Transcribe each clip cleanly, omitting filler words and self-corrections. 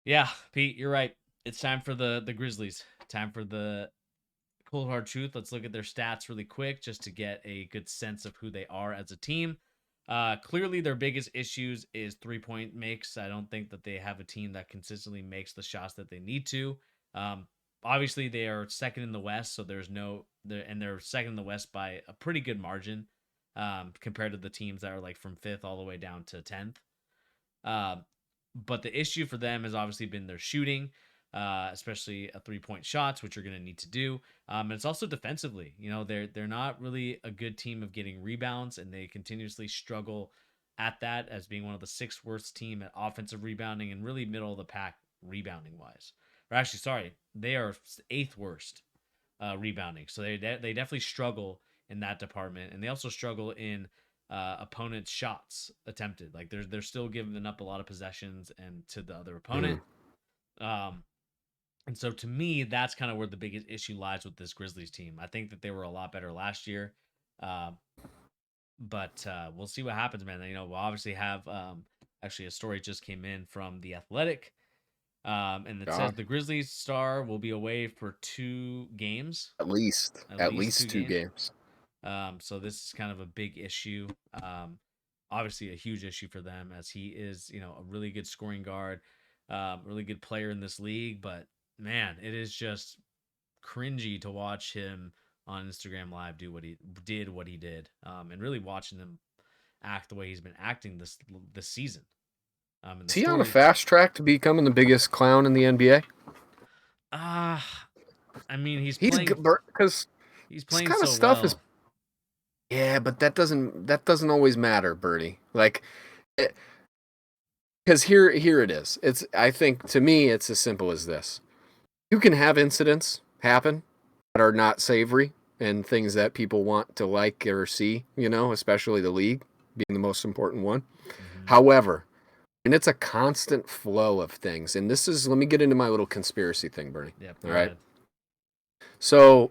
Yeah, Pete, you're right. It's time for the Grizzlies. Time for the cold hard truth. Let's look at their stats really quick just to get a good sense of who they are as a team. Clearly, their biggest issues is 3-point makes. I don't think that they have a team that consistently makes the shots that they need to. Um, Obviously, they are second in the West, so they're second in the West by a pretty good margin compared to the teams that are like from fifth all the way down to 10th. Uh, but the issue for them has obviously been their shooting, especially a 3-point shots, which you're going to need to do. And it's also defensively. You know, they're not really a good team of getting rebounds, and they continuously struggle at that as being one of the sixth worst team at offensive rebounding and really middle of the pack rebounding wise. Or actually, sorry, they are eighth worst rebounding. So they definitely struggle in that department, and they also struggle in opponents' shots attempted. Like they're still giving up a lot of possessions and to the other opponent. Mhm. Um, and so to me, that's kind of where the biggest issue lies with this Grizzlies team. I think that they were a lot better last year, uh, but we'll see what happens, man. You know, we'll obviously have actually a story just came in from the Athletic. And it says God, the Grizzlies star will be away for 2 games, at least at at least two least two games. games. So this is kind of a big issue. Obviously a huge issue for them as he is, you know, a really good scoring guard, really good player in this league. But man, it is just cringy to watch him on Instagram Live do what he did, and really watching him act the way he's been acting this season. And the Is he on a story, fast track to becoming the biggest clown in the NBA? ah, I mean, He's because he's this playing kind of so stuff is well. yeah, but that doesn't always matter, Bertie. Like, because here it is. It's I think to me it's as simple as this. You can have incidents happen that are not savory and things that people want to like or see, especially the league being the most important one. Hmm. However, and it's a constant flow of things. And let me get into my little conspiracy thing, Bernie. Yep, All go right. ahead. So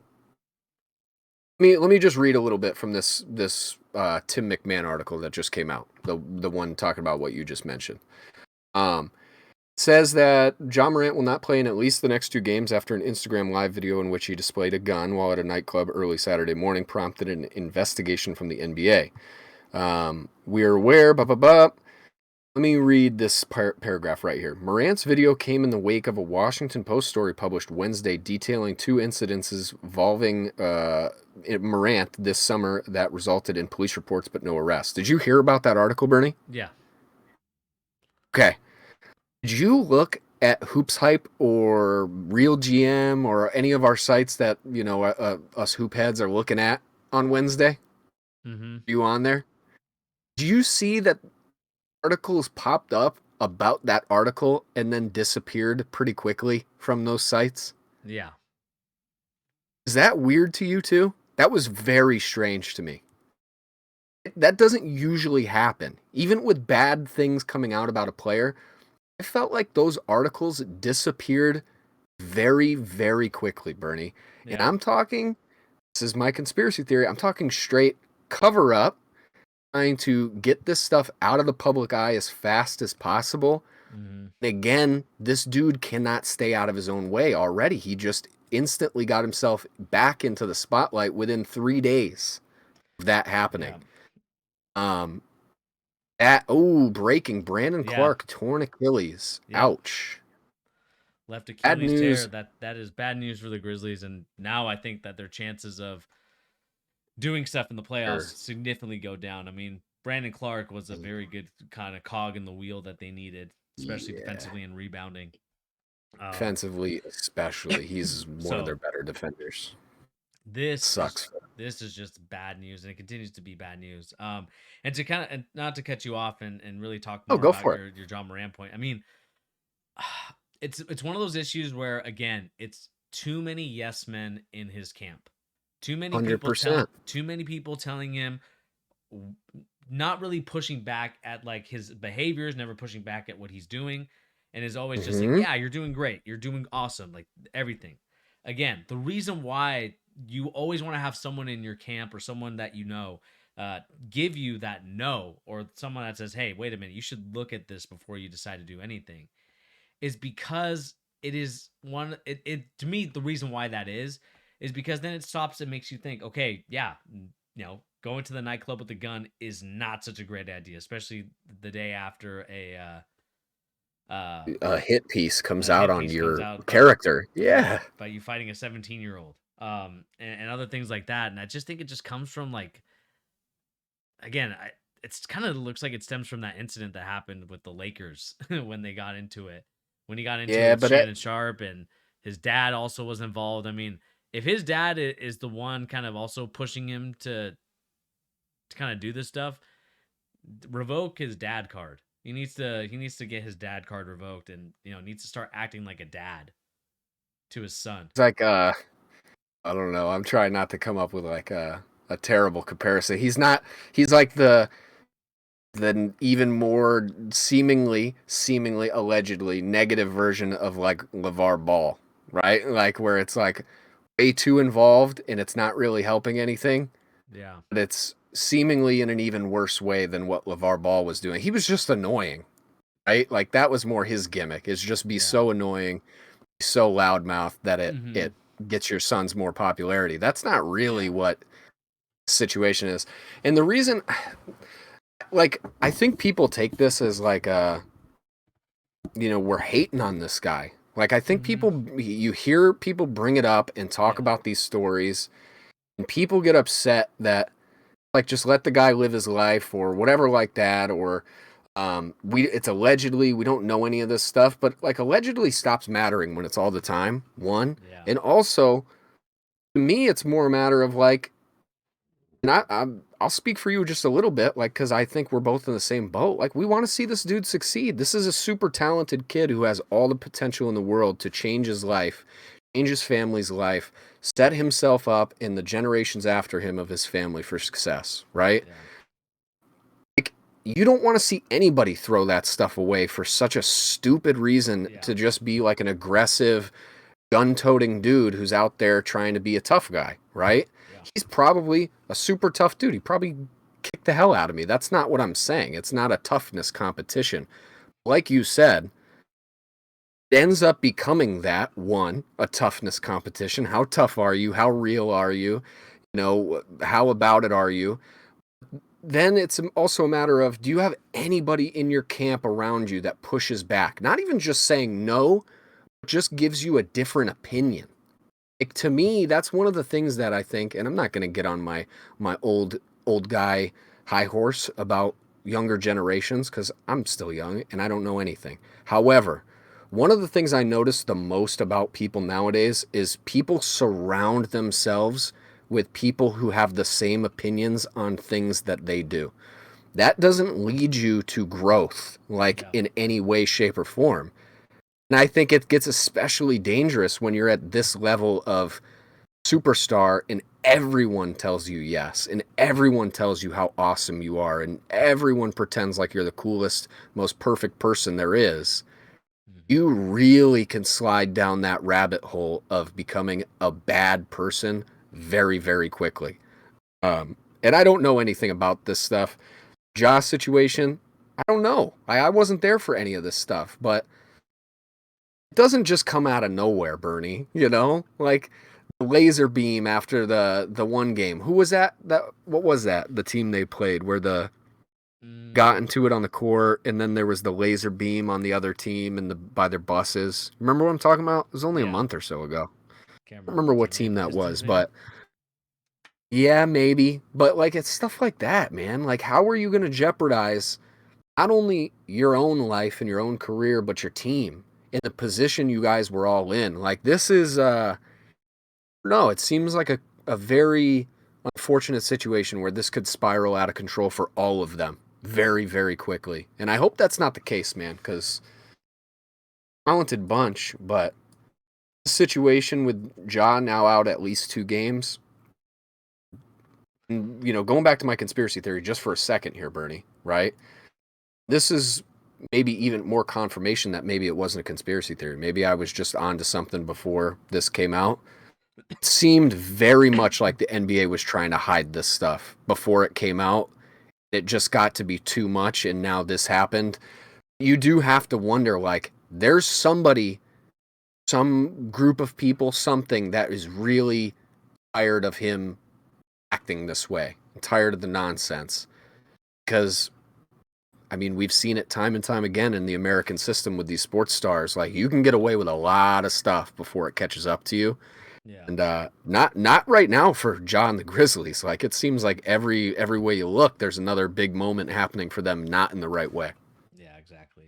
let me just read a little bit from this Tim McMahon article that just came out. The one talking about what you just mentioned. Um, says that John Morant will not play in at least the next 2 games after an Instagram live video in which he displayed a gun while at a nightclub early Saturday morning prompted an investigation from the NBA. We're aware, blah, blah, blah. Let me read this paragraph right here. Morant's video came in the wake of a Washington Post story published Wednesday detailing 2 incidences involving Morant this summer that resulted in police reports but no arrests. Did you hear about that article, Bernie? Yeah. Okay. Did you look at Hoops Hype or Real GM or any of our sites that us hoop heads are looking at on Wednesday? Hmm. You on there? Do you see that articles popped up about that article and then disappeared pretty quickly from those sites? Yeah. Is that weird to you too? That was very strange to me. That doesn't usually happen. Even with bad things coming out about a player, I felt like those articles disappeared very, very quickly, Bernie. And Yeah. I'm talking, this is my conspiracy theory, I'm talking straight cover up, trying to get this stuff out of the public eye as fast as possible. Hmm. Again, this dude cannot stay out of his own way already. He just instantly got himself back into the spotlight within 3 days of that happening. Yeah. Um, breaking Brandon Yeah. Clark torn Achilles. Yep. Ouch. Left Bad Achilles tear. news. That is bad news for the Grizzlies, and now I think that their chances of doing stuff in the playoffs Sure. significantly go down. I mean, Brandon Clark was a very good kind of cog in the wheel that they needed, especially Yeah. defensively and rebounding. Um, Defensively, especially, he's one of their so better defenders. this is Sucks. this is just bad news, and it continues to be bad news. And to kind of and not to cut you off and really talk Oh, more go about for it. your John Moran point. I mean, it's one of those issues where again, it's too many yes men in his camp. 100%. Too many people telling him w- not really pushing back at like his behaviors, never pushing back at what he's doing, and is always just saying, Mm-hmm. "Yeah, you're doing great. You're doing awesome." Like everything. Again, the reason why you always want to have someone in your camp or someone that you know give you that no, or someone that says, "Hey, wait a minute, you should look at this before you decide to do anything," is because it is one it to me the reason why that is because then it stops and makes you think, okay, yeah, going to the nightclub with a gun is not such a great idea, especially the day after A hit piece comes a out hit on piece comes your out character. yeah, Yeah. by you fighting a 17-year-old and other things like that. And I just think it just comes from like, again, it's kind of looks like it stems from that incident that happened with the Lakers when they got into it. When he got into it Yeah, with but Shannon Sharp and his dad also was involved. I mean, if his dad is the one kind of also pushing him to kind of do this stuff, revoke his dad card. He needs to get his dad card revoked, and needs to start acting like a dad to his son. it's like I don't know. I'm trying not to come up with like a terrible comparison. He's like the even more seemingly allegedly negative version of like LeVar Ball, right? Like where it's like way too involved and it's not really helping anything, Yeah, but it's seemingly in an even worse way than what LeVar Ball was doing. He was just annoying, right? Like that was more his gimmick, is just be yeah. so annoying, so loudmouth that it Mm-hmm. gets your sons more popularity. That's not really Yeah. what the situation is. And the reason, like, I think people take this as like we're hating on this guy. Like I think Mm-hmm. you hear people bring it up and talk Yeah. about these stories, and people get upset that like just let the guy live his life or whatever like that, or it's allegedly, we don't know any of this stuff, but like allegedly stops mattering when it's all the time, one. Yeah. And also to me it's more a matter of like, and I'll speak for you just a little bit, like, because I think we're both in the same boat. Like, we want to see this dude succeed. This is a super talented kid who has all the potential in the world to change his life, change his family's life, set himself up and the generations after him of his family for success, right? Yeah. Like, you don't want to see anybody throw that stuff away for such a stupid reason, Yeah. to just be like an aggressive, gun-toting dude who's out there trying to be a tough guy, right? Yeah. He's probably a super tough dude. He probably kicked the hell out of me. That's not what I'm saying. It's not a toughness competition. Like you said, it ends up becoming that one, a toughness competition. How tough are you? How real are you? How about it are you? Then it's also a matter of, do you have anybody in your camp around you that pushes back? Not even just saying no, but just gives you a different opinion. Like, to me, that's one of the things that I think, and I'm not going to get on my old guy high horse about younger generations because I'm still young and I don't know anything. However, one of the things I notice the most about people nowadays is people surround themselves with people who have the same opinions on things that they do. That doesn't lead you to growth, like Yeah. in any way, shape, or form. And I think it gets especially dangerous when you're at this level of superstar and everyone tells you yes, and everyone tells you how awesome you are, and everyone pretends like you're the coolest, most perfect person there is. Mm-hmm. You really can slide down that rabbit hole of becoming a bad person very, very quickly. And I don't know anything about this stuff. Ja's situation, I don't know. I wasn't there for any of this stuff, but it doesn't just come out of nowhere, Bernie. Like the laser beam after the one game. Who was that? What was that? The team they played where the got Mm, into it on the court, and then there was the laser beam on the other team and by their buses. Remember what I'm talking about? It was only a yeah. month or so ago. Can't I don't remember remember what what team. Maybe team the that Pistons, was, maybe. but yeah, maybe. But like it's stuff like that, man. Like how are you going to jeopardize not only your own life and your own career, but your team in the position you guys were all in? Like this is no, it seems like a very unfortunate situation where this could spiral out of control for all of them very, very quickly. And I hope that's not the case, man, because talented bunch, but the situation with Ja now out at least 2 games. And, going back to my conspiracy theory just for a second here, Bernie, right? This is maybe even more confirmation that maybe it wasn't a conspiracy theory. Maybe I was just onto something before this came out. It seemed very much like the NBA was trying to hide this stuff before it came out. It just got to be too much, and now this happened. You do have to wonder, like, there's somebody, some group of people, something that is really tired of him acting this way, tired of the nonsense. Because, I mean, we've seen it time and time again in the American system with these sports stars. Like, you can get away with a lot of stuff before it catches up to you. Yeah. And not right now for John the Grizzlies. Like, it seems like every way you look, there's another big moment happening for them, not in the right way. Yeah, exactly.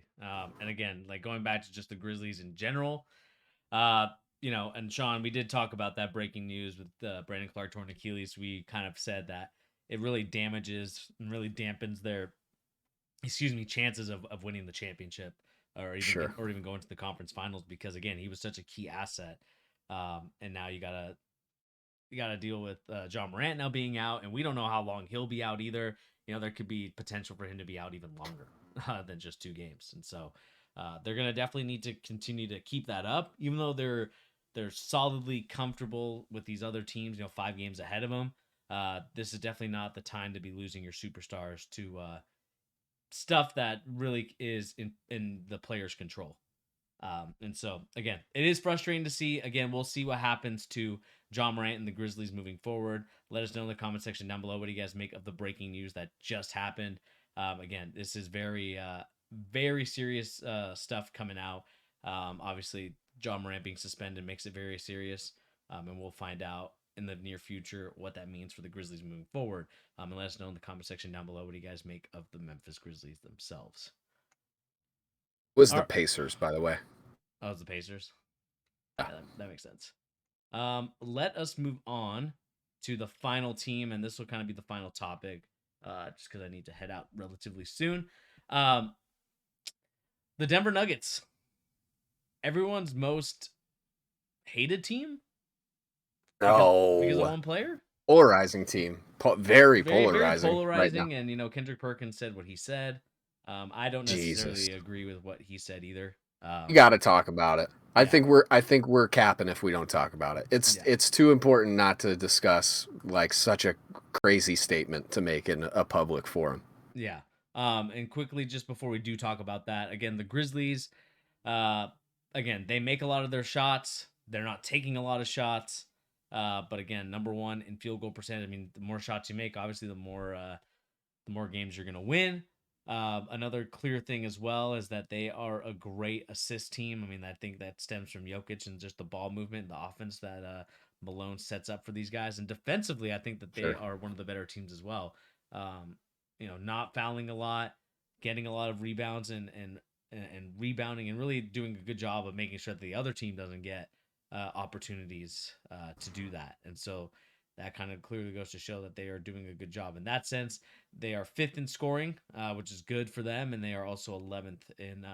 And again, like going back to just the Grizzlies in general, uh, and Sean, we did talk about that breaking news with Brandon Clark torn Achilles. We kind of said that it really damages and really dampens their, chances of winning the championship Sure. or even going to the conference finals because again, he was such a key asset. And now you gotta deal with John Morant now being out, and we don't know how long he'll be out either. There could be potential for him to be out even longer than just 2 games, and so they're gonna definitely need to continue to keep that up, even though they're solidly comfortable with these other teams. 5 games ahead of them. This is definitely not the time to be losing your superstars to stuff that really is in the player's control. And so, again, it is frustrating to see. Again, we'll see what happens to John Morant and the Grizzlies moving forward. Let us know in the comment section down below what do you guys make of the breaking news that just happened. Again, this is very serious stuff coming out. Obviously, John Morant being suspended makes it very serious. And we'll find out in the near future what that means for the Grizzlies moving forward. And let us know in the comment section down below what do you guys make of the Memphis Grizzlies themselves. Was All the right. Pacers, by the way. Oh, it's the Pacers. Yeah. Yeah, that makes sense. Let us move on to the final team, and this will kind of be the final topic, just because I need to head out relatively soon. Um, the Denver Nuggets, everyone's most hated team because of No. one player. Polarizing team. Very Very polarizing right now. polarizing, and Kendrick Perkins said what he said. I don't Jesus. necessarily agree with what he said either. You got to talk about it. Yeah, I think we're capping if we don't talk about it. yeah. It's too important not to discuss like such a crazy statement to make in a public forum. Yeah. And quickly, just before we do talk about that, again, the Grizzlies, uh, again, they make a lot of their shots. They're not taking a lot of shots. But again, number one in field goal percentage. I mean, the more shots you make, obviously, the more games you're gonna win. Another clear thing as well is that they are a great assist team. I mean, I think that stems from Jokic and just the ball movement, and the offense that Malone sets up for these guys. And defensively, I think that they Sure. are one of the better teams as well. Um, not fouling a lot, getting a lot of rebounds and rebounding, and really doing a good job of making sure that the other team doesn't get opportunities to do that. And so that kind of clearly goes to show that they are doing a good job in that sense. They are fifth in scoring, which is good for them, and they are also 11th in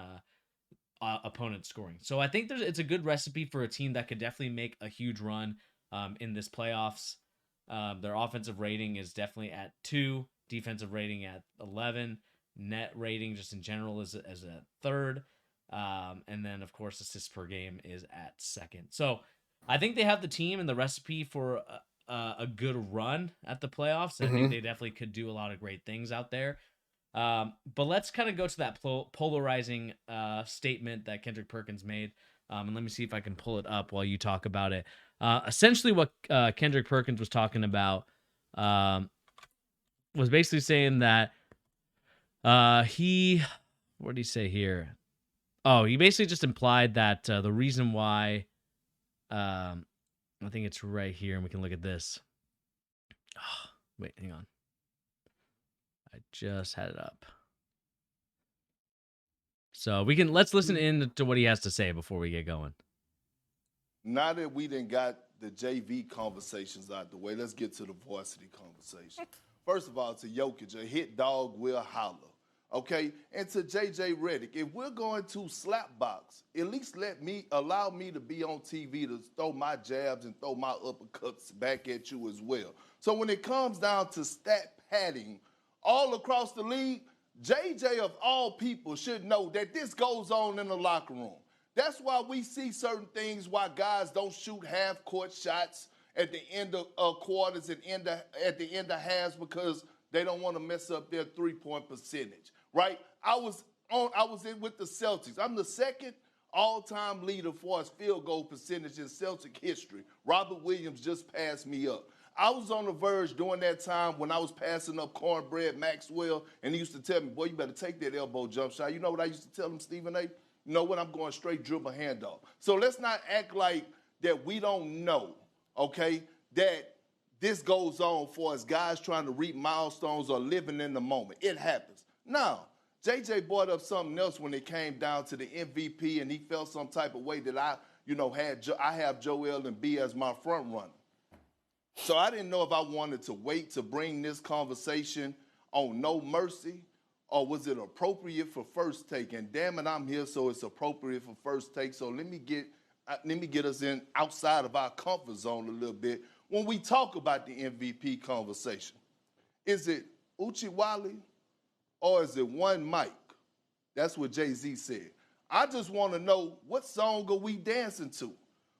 opponent scoring. So I think it's a good recipe for a team that could definitely make a huge run in this playoffs. Their offensive rating is definitely at 2, defensive rating at 11, net rating just in general is as a third, and then of course assists per game is at second. So I think they have the team and the recipe for a good run at the playoffs. And I think Mm-hmm. they definitely could do a lot of great things out there. But let's kind of go to that polarizing statement that Kendrick Perkins made. And let me see if I can pull it up while you talk about it. Essentially, what Kendrick Perkins was talking about was basically saying that what did he say here? Oh, he basically just implied that the reason why, I think it's right here, and we can look at this. Oh, wait, hang on. I just had it up. So let's listen in to what he has to say before we get going. Now that we done got the JV conversations out the way, let's get to the varsity conversation. First of all, to Jokic, a hit dog will holler. Okay? And to JJ Redick, if we're going to slap box, at least allow me to be on TV to throw my jabs and throw my uppercuts back at you as well. So when it comes down to stat padding all across the league, JJ of all people should know that this goes on in the locker room. That's why we see certain things, why guys don't shoot half-court shots at the end of quarters and at the end of halves, because they don't want to mess up their three-point percentage, right? I was in with the Celtics. I'm the second all-time leader for his field goal percentage in Celtic history. Robert Williams just passed me up. I was on the verge during that time when I was passing up Cornbread Maxwell, and he used to tell me, boy, you better take that elbow jump shot. You know what I used to tell him, Stephen A? You know what? I'm going straight dribble handoff. So let's not act like that we don't know, okay, that this goes on for us guys trying to reach milestones or living in the moment. It happens. Now, JJ brought up something else when it came down to the MVP, and he felt some type of way that I have Joel Embiid as my front runner. So I didn't know if I wanted to wait to bring this conversation on No Mercy, or was it appropriate for First Take? And damn it, I'm here, so it's appropriate for First Take. So let me get us in outside of our comfort zone a little bit when we talk about the MVP conversation. Is it Uchiwali or is it one Mike? That's what Jay-Z said. I just want to know, what song are we dancing to?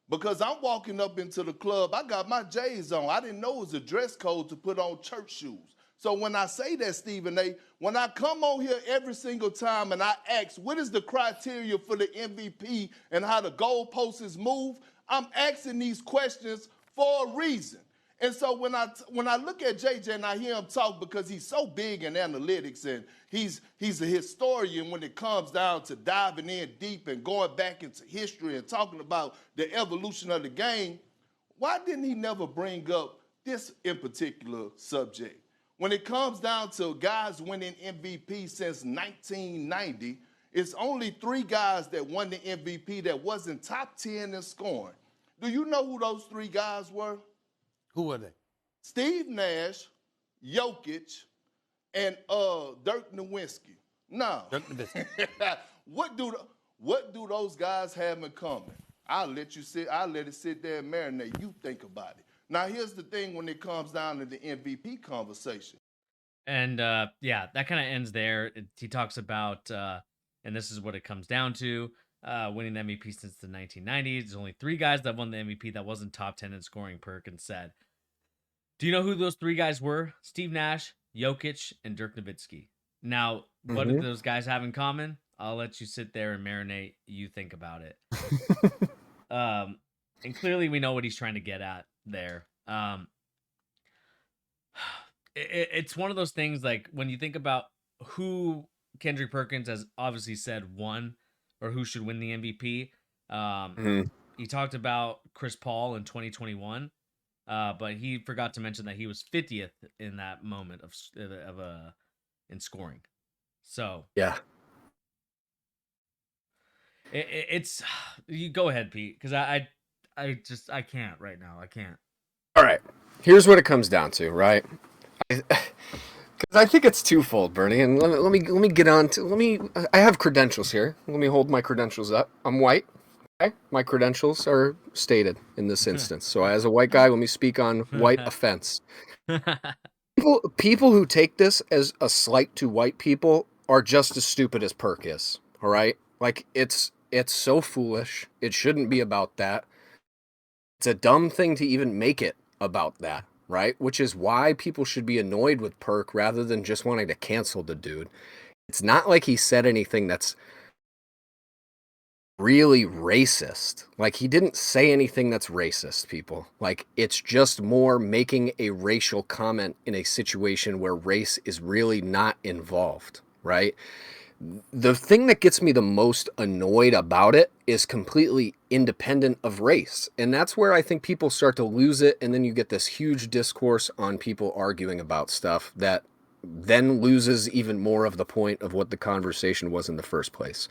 Because I'm walking up into the club, I got my J's on. I didn't know it was a dress code to put on church shoes. So when I say that, Stephen A., when I come on here every single time and I ask, what is the criteria for the MVP and how the goalposts move, I'm asking these questions for a reason. And so when I look at JJ and I hear him talk, because he's so big in analytics and he's a historian when it comes down to diving in deep and going back into history and talking about the evolution of the game, why didn't he never bring up this in particular subject? When it comes down to guys winning MVP since 1990, it's only 3 guys that won the MVP that wasn't top 10 in scoring. Do you know who those 3 guys were? Who were they? Steve Nash, Jokic, and Dirk Nowitzki. Now, Dirk Nowitzki. what do those guys have in common? I'll let it sit there and marinate. You think about it. Now, here's the thing when it comes down to the MVP conversation. And yeah, that kind of ends there. He talks about, and this is what it comes down to, winning the MVP since the 1990s. There's only 3 guys that won the MVP that wasn't top 10 in scoring, Perkins said. Do you know who those 3 guys were? Steve Nash, Jokic, and Dirk Nowitzki. Now, what do those guys have in common? I'll let you sit there and marinate. You think about it. And clearly we know what he's trying to get at there. It's one of those things, like when you think about who Kendrick Perkins has obviously said won or who should win the MVP. He talked about Chris Paul in 2021, but he forgot to mention that he was 50th in that moment in scoring. So yeah, it's you go ahead, Pete, because I can't right now. I can't. All right. Here's what it comes down to, right? Because I think it's twofold, Bernie. And let me get on to I have credentials here. Let me hold my credentials up. I'm white. Okay? My credentials are stated in this instance. So as a white guy, let me speak on white offense. People who take this as a slight to white people are just as stupid as Perk is. All right? Like it's so foolish. It shouldn't be about that. It's a dumb thing to even make it about that, right? Which is why people should be annoyed with Perk rather than just wanting to cancel the dude. It's not like he said anything that's really racist. Like, he didn't say anything that's racist, people. Like, it's just more making a racial comment in a situation where race is really not involved, right? The thing that gets me the most annoyed about it is completely independent of race. And that's where I think people start to lose it. And then you get this huge discourse on people arguing about stuff that then loses even more of the point of what the conversation was in the first place.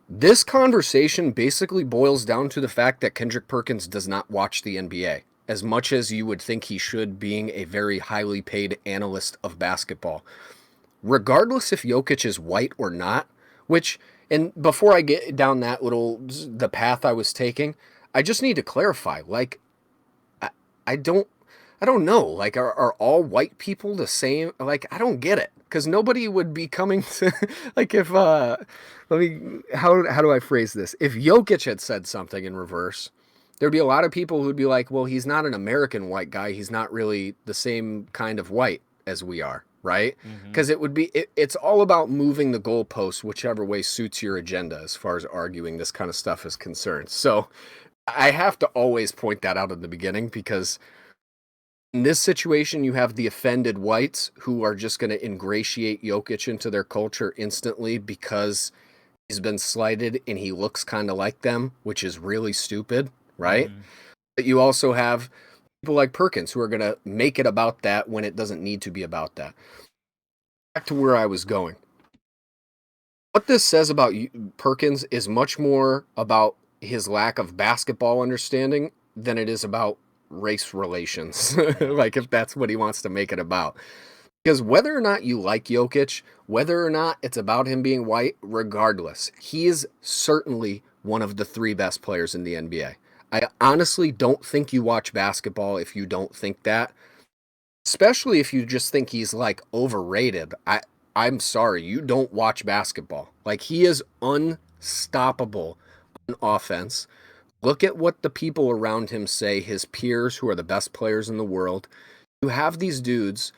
This conversation basically boils down to the fact that Kendrick Perkins does not watch the NBA as much as you would think he should, being a very highly paid analyst of basketball. Regardless if Jokic is white or not, and before I get down the path I was taking, I just need to clarify, like, I don't know, like, are all white people the same? Like, I don't get it, because nobody would be coming to, like, if, how do I phrase this? If Jokic had said something in reverse, there'd be a lot of people who'd be like, well, he's not an American white guy, he's not really the same kind of white as we are. right? Mm-hmm. Because it's all about moving the goalposts whichever way suits your agenda as far as arguing this kind of stuff is concerned. So I have to always point that out in the beginning, because in this situation, you have the offended whites who are just going to ingratiate Jokic into their culture instantly because he's been slighted and he looks kind of like them, which is really stupid, right? Mm-hmm. But you also have people like Perkins who are going to make it about that when it doesn't need to be about that. Back to where I was going. What this says about Perkins is much more about his lack of basketball understanding than it is about race relations. Yeah. Like, if that's what he wants to make it about. Because whether or not you like Jokic, whether or not it's about him being white, regardless, he is certainly one of the 3 best players in the NBA. I honestly don't think you watch basketball if you don't think that, especially if you just think he's like overrated. I'm sorry, you don't watch basketball. Like, he is unstoppable on offense. Look at what the people around him say, his peers who are the best players in the world. You have these dudes.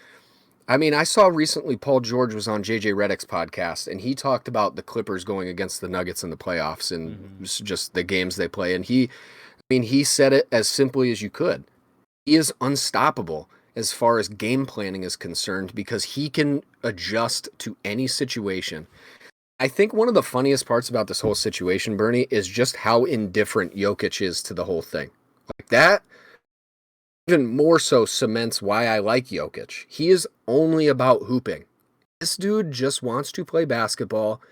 I mean, I saw recently Paul George was on JJ Redick's podcast, and he talked about the Clippers going against the Nuggets in the playoffs and just the games they play. And he said it as simply as you could. He is unstoppable as far as game planning is concerned because he can adjust to any situation. I think one of the funniest parts about this whole situation, Bernie, is just how indifferent Jokic is to the whole thing. Like, that even more so cements why I like Jokic. He is only about hooping. This dude just wants to play basketball,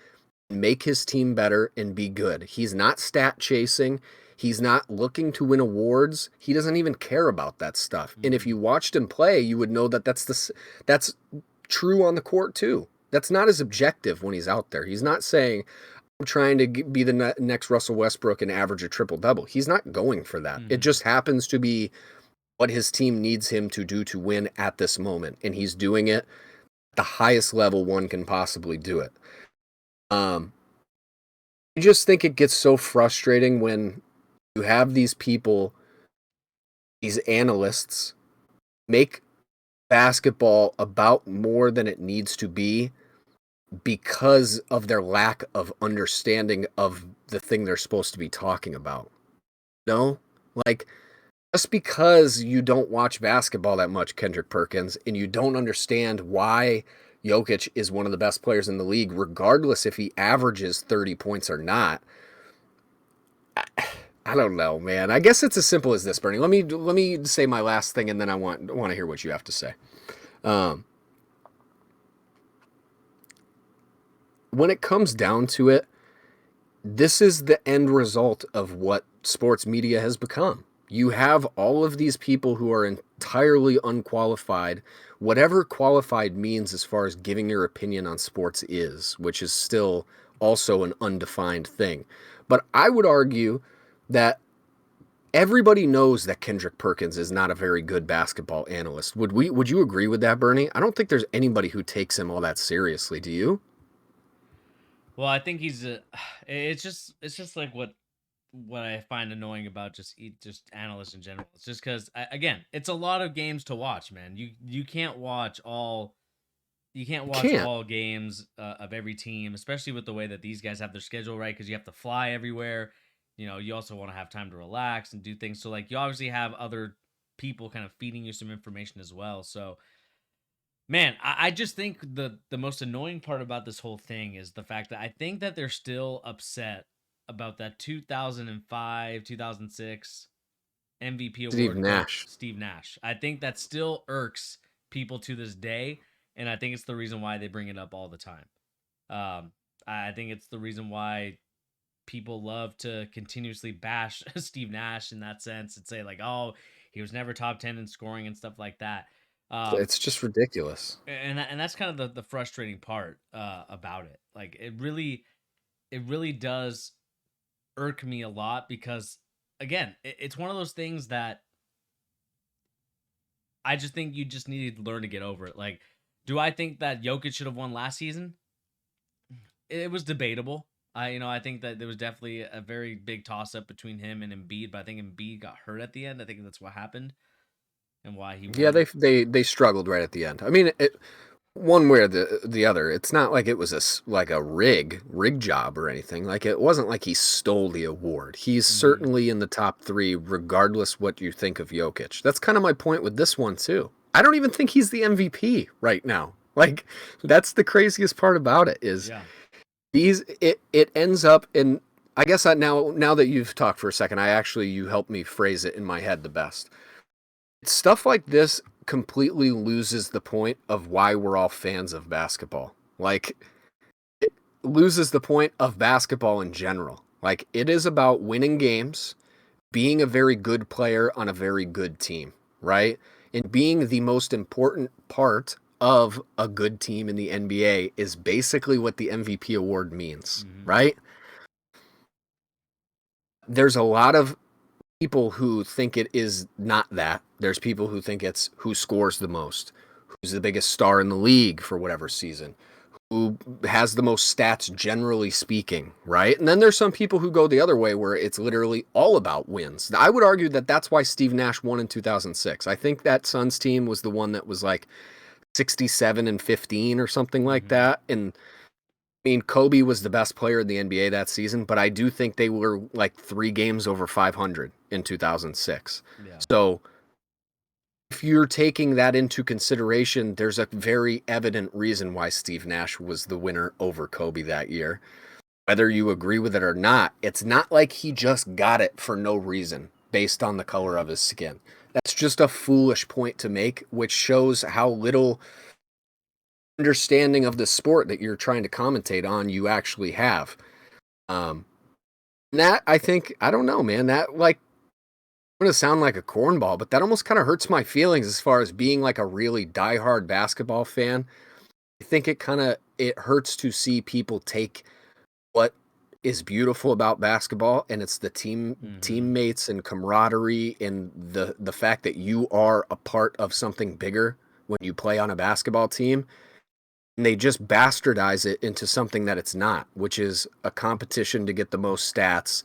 make his team better, and be good. He's not stat chasing. He's not looking to win awards. He doesn't even care about that stuff. And if you watched him play, you would know that that's true on the court too. That's not his objective when he's out there. He's not saying, I'm trying to be the next Russell Westbrook and average a triple-double. He's not going for that. It just happens to be what his team needs him to do to win at this moment. And he's doing it at the highest level one can possibly do it. I just think it gets so frustrating when you have these people, these analysts, make basketball about more than it needs to be because of their lack of understanding of the thing they're supposed to be talking about. No? Like, just because you don't watch basketball that much, Kendrick Perkins, and you don't understand why Jokic is one of the best players in the league, regardless if he averages 30 points or not, I don't know, man. I guess it's as simple as this, Bernie. Let me say my last thing, and then I want to hear what you have to say. When it comes down to it, this is the end result of what sports media has become. You have all of these people who are entirely unqualified, whatever qualified means as far as giving your opinion on sports is, which is still also an undefined thing. But I would argue that everybody knows that Kendrick Perkins is not a very good basketball analyst. Would you agree with that, Bernie? I don't think there's anybody who takes him all that seriously. Do you? Well, I think he's it's just like what I find annoying about just analysts in general. It's just because again, it's a lot of games to watch, man. You can't watch all games of every team, especially with the way that these guys have their schedule, right? Because you have to fly everywhere. You know, you also want to have time to relax and do things. So like, you obviously have other people kind of feeding you some information as well. So man, I just think the most annoying part about this whole thing is the fact that I think that they're still upset about that 2005, 2006 MVP Steve award goat, Nash. Steve Nash. I think that still irks people to this day, and I think it's the reason why they bring it up all the time. I think it's the reason why people love to continuously bash Steve Nash in that sense and say like, oh, he was never top 10 in scoring and stuff like that. It's just ridiculous. And that's kind of the frustrating part about it. Like, it really does irk me a lot because again, it's one of those things that I just think you just need to learn to get over it. Like, do I think that Jokic should have won last season? It was debatable. I think that there was definitely a very big toss up between him and Embiid, but I think Embiid got hurt at the end. I think that's what happened and why he won. Yeah, they struggled right at the end. I mean, one way or the other. It's not like it was like a rig job or anything. Like it wasn't like he stole the award. He's certainly in the top 3, regardless what you think of Jokic. That's kind of my point with this one too. I don't even think he's the MVP right now. Like that's the craziest part about it is it ends up in. I guess now that you've talked for a second, you helped me phrase it in my head the best. Stuff like this completely loses the point of why we're all fans of basketball. Like, it loses the point of basketball in general. Like, it is about winning games, being a very good player on a very good team, right? And being the most important part of a good team in the NBA is basically what the MVP award means, right? There's a lot of people who think it is not that. There's people who think it's who scores the most, who's the biggest star in the league for whatever season, who has the most stats generally speaking, right? And then there's some people who go the other way where it's literally all about wins. I would argue that that's why Steve Nash won in 2006. I think that Suns team was the one that was like 67-15 or something like that. And I mean, Kobe was the best player in the NBA that season, but I do think they were like 3 games over 500 in 2006. Yeah. So if you're taking that into consideration, there's a very evident reason why Steve Nash was the winner over Kobe that year. Whether you agree with it or not, it's not like he just got it for no reason based on the color of his skin. That's just a foolish point to make, which shows how little understanding of the sport that you're trying to commentate on you actually have. That I think, I don't know, man, that like, I'm going to sound like a cornball, but that almost kind of hurts my feelings as far as being like a really diehard basketball fan. I think it hurts to see people take what is beautiful about basketball, and it's the teammates and camaraderie and the fact that you are a part of something bigger when you play on a basketball team. And they just bastardize it into something that it's not, which is a competition to get the most stats,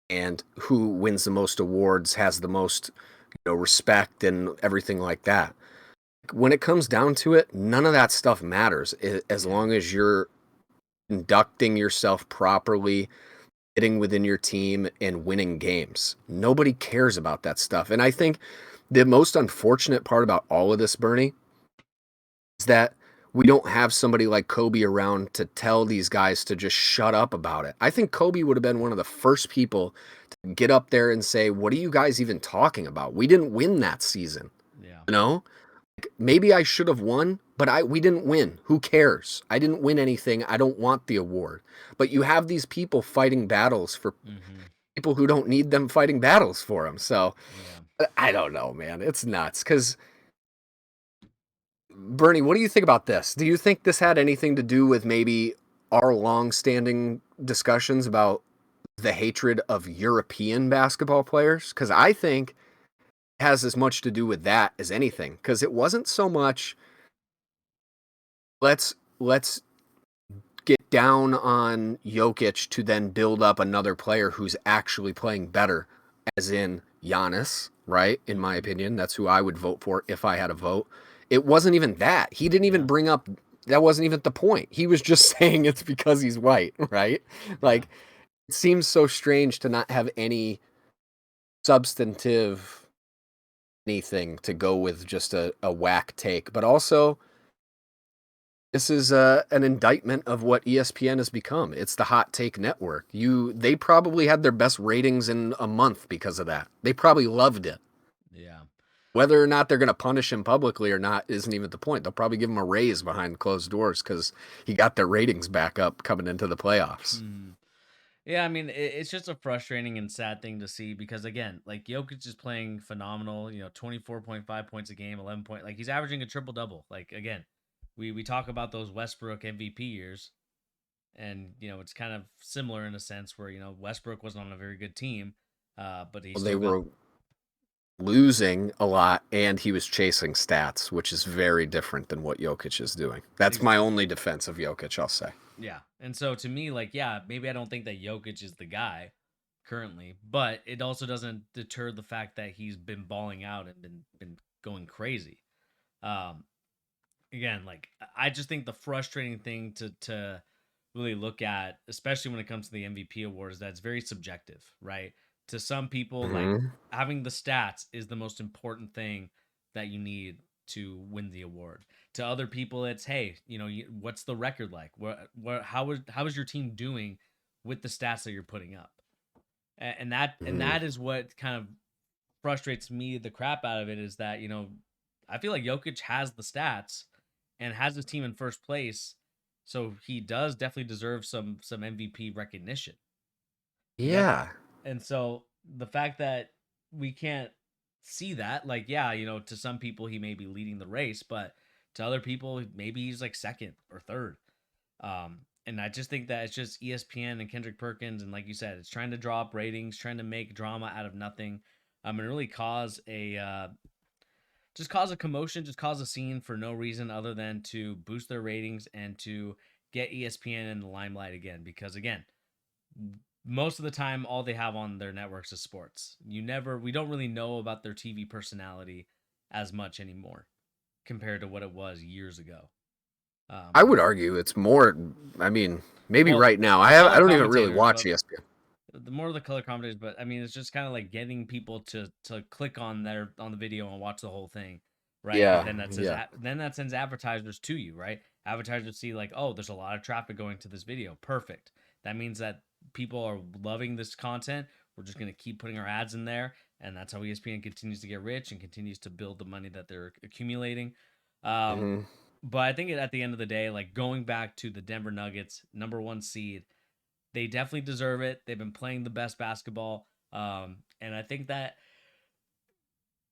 and who wins the most awards has the most, respect and everything like that. When it comes down to it, none of that stuff matters as long as you're conducting yourself properly, hitting within your team, and winning games. Nobody cares about that stuff. And I think the most unfortunate part about all of this, Bernie, is that we don't have somebody like Kobe around to tell these guys to just shut up about it. I think Kobe would have been one of the first people to get up there and say, what are you guys even talking about? We didn't win that season. Yeah. Maybe I should have won, but we didn't win. Who cares? I didn't win anything. I don't want the award. But you have these people fighting battles for people who don't need them fighting battles for them. So I don't know, man. It's nuts. Because Bernie, what do you think about this? Do you think this had anything to do with maybe our long-standing discussions about the hatred of European basketball players? Because I think it has as much to do with that as anything. Because it wasn't so much let's get down on Jokic to then build up another player who's actually playing better, as in Giannis, right? In my opinion, that's who I would vote for if I had a vote. It wasn't even that. He didn't even bring up, that wasn't even the point. He was just saying it's because he's white, right? Like, it seems so strange to not have any substantive anything to go with just a whack take. But also, this is an indictment of what ESPN has become. It's the hot take network. They probably had their best ratings in a month because of that. They probably loved it. Yeah. Whether or not they're going to punish him publicly or not isn't even the point. They'll probably give him a raise behind closed doors because he got their ratings back up coming into the playoffs. Yeah, I mean, it's just a frustrating and sad thing to see because, again, like Jokic is playing phenomenal, 24.5 points a game, 11 point. Like, he's averaging a triple-double. Like, again, we talk about those Westbrook MVP years, and, it's kind of similar in a sense where, Westbrook wasn't on a very good team, but They were losing a lot, and he was chasing stats, which is very different than what Jokic is doing. That's my only defense of Jokic, I'll say. Yeah. And so to me, like, yeah, maybe I don't think that Jokic is the guy currently, but it also doesn't deter the fact that he's been balling out and been going crazy. again, like I just think the frustrating thing to really look at, especially when it comes to the MVP award, is that it's very subjective, right? To some people, like Mhm. having the stats is the most important thing that you need to win the award. To other people, it's hey, what's the record like? How is your team doing with the stats that you're putting up? And Mhm. that is what kind of frustrates me the crap out of it is that I feel like Jokic has the stats and has his team in first place, so he does definitely deserve some MVP recognition. Yep. Yeah. And so the fact that we can't see that, like, yeah, to some people he may be leading the race, but to other people maybe he's like second or third. And I just think that it's just ESPN and Kendrick Perkins, and like you said, it's trying to draw up ratings, trying to make drama out of nothing, and really cause a commotion, just cause a scene for no reason other than to boost their ratings and to get ESPN in the limelight again. Because again, most of the time, all they have on their networks is sports. We don't really know about their TV personality as much anymore compared to what it was years ago. I would argue it's more. I mean, maybe Well, right now. the I color don't even really commentators, watch but ESPN. the more the color commentators, but I mean, it's just kind of like getting people to click on the video and watch the whole thing, right? But Yeah. then Yeah. then that sends advertisers to you, right? Advertisers see like, oh, there's a lot of traffic going to this video. Perfect. That means that people are loving this content. We're just gonna keep putting our ads in there, and that's how ESPN continues to get rich and continues to build the money that they're accumulating. Um, Mhm. but I think at the end of the day, like going back to the Denver Nuggets, number one seed, they definitely deserve it. They've been playing the best basketball, and I think that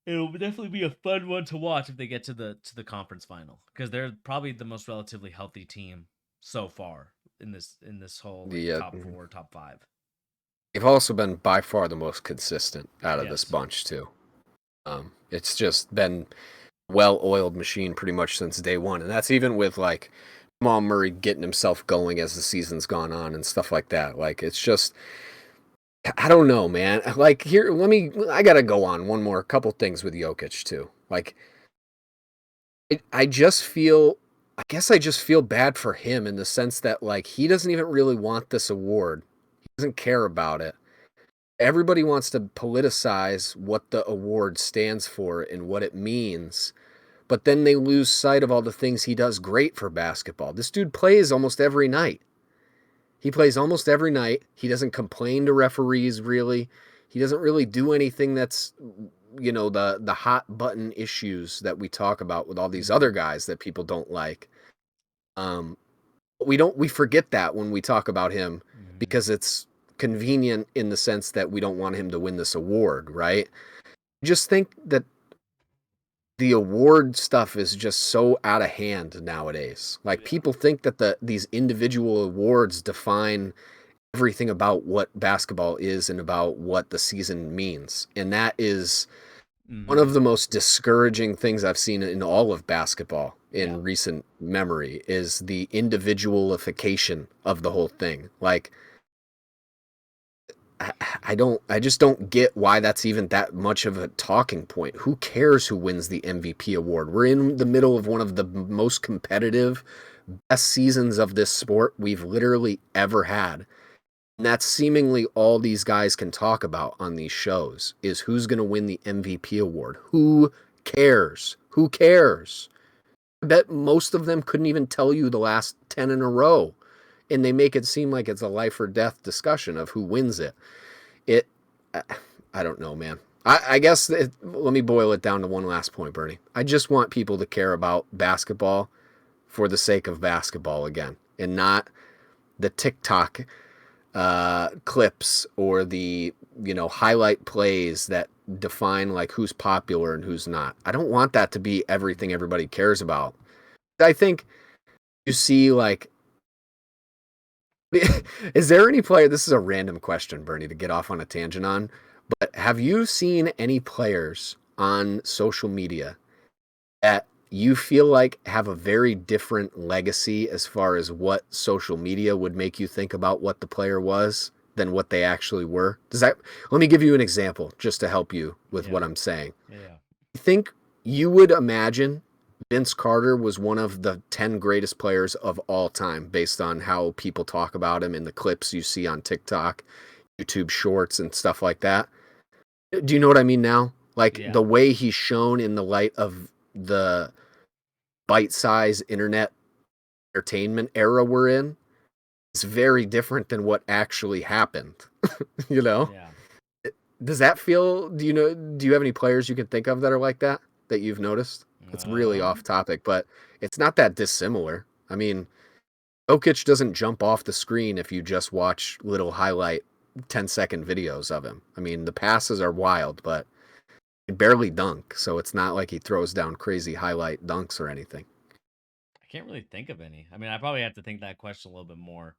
it'll definitely be a fun one to watch if they get to the conference final because they're probably the most relatively healthy team so far in this whole like The top four, top five. they've also been by far the most consistent out of this Yes. bunch too. It's just been well-oiled machine pretty much since day one, and that's even with like Jamal Murray getting himself going as the season's gone on and stuff like that. Like it's just, I don't know, man. Like here, I gotta go on one more couple things with Jokic too. Like I just feel, I guess I just feel bad for him in the sense that like he doesn't even really want this award. He doesn't care about it. Everybody wants to politicize what the award stands for and what it means, but then they lose sight of all the things he does great for basketball. This dude plays almost every night. He plays almost every night. He doesn't complain to referees really. He doesn't really do anything that's the hot button issues that we talk about with all these other guys that people don't like. Um we forget that when we talk about him Mm-hmm. because it's convenient in the sense that we don't want him to win this award, right? Just think that the award stuff is just so out of hand nowadays. Like Yeah. people think that these individual awards define everything about what basketball is and about what the season means. And that is one Mm-hmm. of the most discouraging things I've seen in all of basketball Yeah. in recent memory is the individualification of the whole thing. Like I just don't get why that's even that much of a talking point. Who cares who wins the MVP award? We're in the middle of one of the most competitive, best seasons of this sport we've literally ever had. And that's seemingly all these guys can talk about on these shows is who's going to win the MVP award. Who cares? Who cares? I bet most of them couldn't even tell you the last 10 in a row. And they make it seem like it's a life or death discussion of who wins it. It, I don't know, man. I guess let me boil it down to one last point, Bernie. I just want people to care about basketball for the sake of basketball again and not the TikTok clips or the highlight plays that define like who's popular and who's not. I don't want that to be everything everybody cares about. I think you see like is there any player, this is a random question, Bernie, to get off on a tangent on, but have you seen any players on social media that you feel like have a very different legacy as far as what social media would make you think about what the player was than what they actually were? Let me give you an example just to help you with Yeah. what I'm saying. Yeah. I think you would imagine Vince Carter was one of the 10 greatest players of all time based on how people talk about him in the clips you see on TikTok, YouTube shorts, and stuff like that. Do you know what I mean now? Like Yeah. the way he's shown in the light of the bite-sized internet entertainment era we're in is very different than what actually happened. You know? Yeah. Does that feel, do you have any players you can think of that are like that you've noticed? It's really off topic, but it's not that dissimilar. I mean, Jokic doesn't jump off the screen if you just watch little highlight 10-second videos of him. I mean, the passes are wild, but he barely dunk, so it's not like he throws down crazy highlight dunks or anything. I can't really think of any. I mean, I probably have to think that question a little bit more.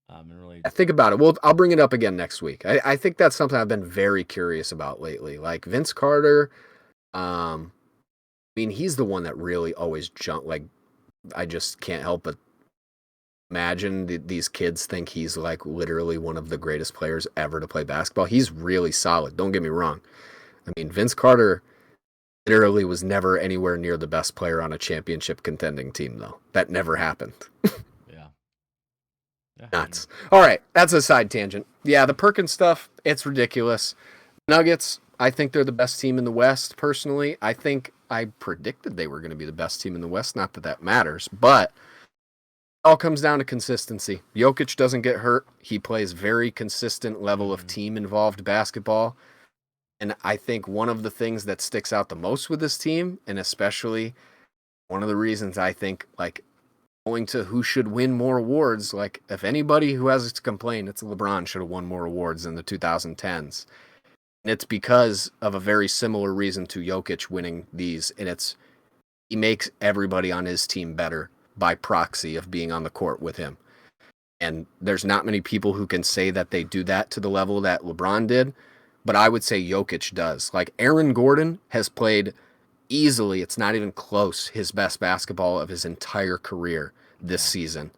And really, I think about it. Well, I'll bring it up again next week. I think that's something I've been very curious about lately. Like Vince Carter, I mean, he's the one that really always jump. Like, I just can't help but imagine these kids think he's like literally one of the greatest players ever to play basketball. He's really solid. Don't get me wrong. I mean, Vince Carter literally was never anywhere near the best player on a championship contending team, though. That never happened. yeah. Nuts. All right, that's a side tangent. Yeah, the Perkins stuff, it's ridiculous. Nuggets, I think they're the best team in the West, personally. I think I predicted they were going to be the best team in the West. Not that that matters, but it all comes down to consistency. Jokic doesn't get hurt. He plays very consistent level of team-involved basketball. And I think one of the things that sticks out the most with this team, and especially one of the reasons I think, like, going to who should win more awards, like, if anybody who has to complain, it's LeBron should have won more awards in the 2010s. And it's because of a very similar reason to Jokic winning these, and it's he makes everybody on his team better by proxy of being on the court with him. And there's not many people who can say that they do that to the level that LeBron did, but I would say Jokic does. Like Aaron Gordon has played easily, it's not even close, his best basketball of his entire career this season.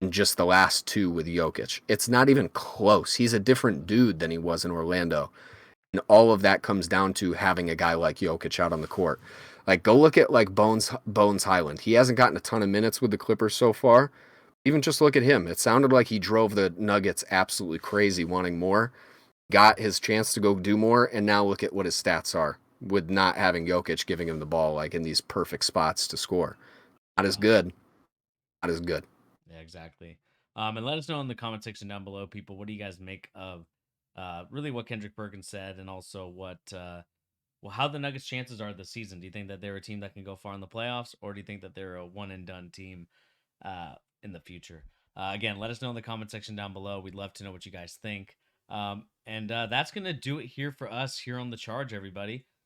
In just the last two with Jokic. It's not even close. He's a different dude than he was in Orlando. And all of that comes down to having a guy like Jokic out on the court. Like, go look at like Bones Highland. He hasn't gotten a ton of minutes with the Clippers so far. Even just look at him. It sounded like he drove the Nuggets absolutely crazy, wanting more. Got his chance to go do more, and now look at what his stats are with not having Jokic giving him the ball like in these perfect spots to score. Not as good. Not as good. Yeah, exactly. And let us know in the comment section down below, people. What do you guys make of really what Kendrick Perkins said, and also what how the Nuggets' chances are this season? Do you think that they're a team that can go far in the playoffs, or do you think that they're a one and done team in the future? Again, let us know in the comment section down below. We'd love to know what you guys think. And that's gonna do it here for us here on The Charge, everybody.